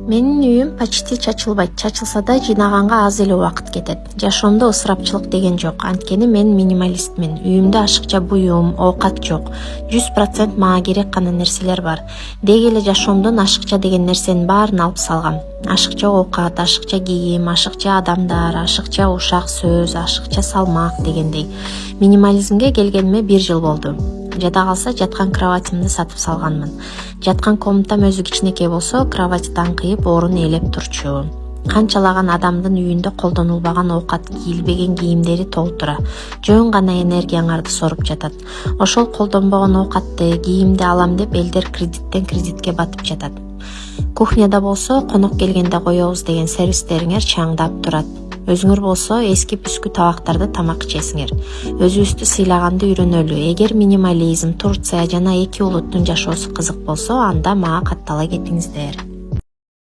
Менин үйүм почти чачылбайт. Чачылса да жыйнаганга аз эле убакыт кетет. Жашоомдо ысырапчылык деген жок. Анткени мен минималистмин. Үйүмдө ашыкча буюм, оокат жок. 100% мага керек гана нерселер бар. Деги эле жашоомдон ашыкча деген нерсенин баарын алып салгам. Ашыкча оокат, ашыкча кийим, ашыкча адамдар, ашыкча ушак сөз, ашыкча салмак дегендей. Минимализмге келгениме 1 жыл болду. Жада калса жаткан кроватимди сатып салганмын. Жаткан комнатам өзү кичинекей болсо, кровать таңкыйып орун ээлеп турчу. Канчалаган адамдын үйүндө колдонулбаган оокат, кийилбеген кийимдери толтура. Жөн гана энергияңарды соруп жатат. Ошол колдонбогон оокатты, кийимди алам деп элдер кредиттен кредитке батып жатат. Кухняда болсо, конок келгенде коебуз деген сервистериңер чаңдап турат. Өзүңөр болсо эски пүскү табактарды тамак ичесиңер. Өзүбүздү сыйлаганды үйрөнөлү. Эгер минимализм, Турция жана 2 улуттун жашоосу кызык болсо, анда мага каттала кетиңиздер.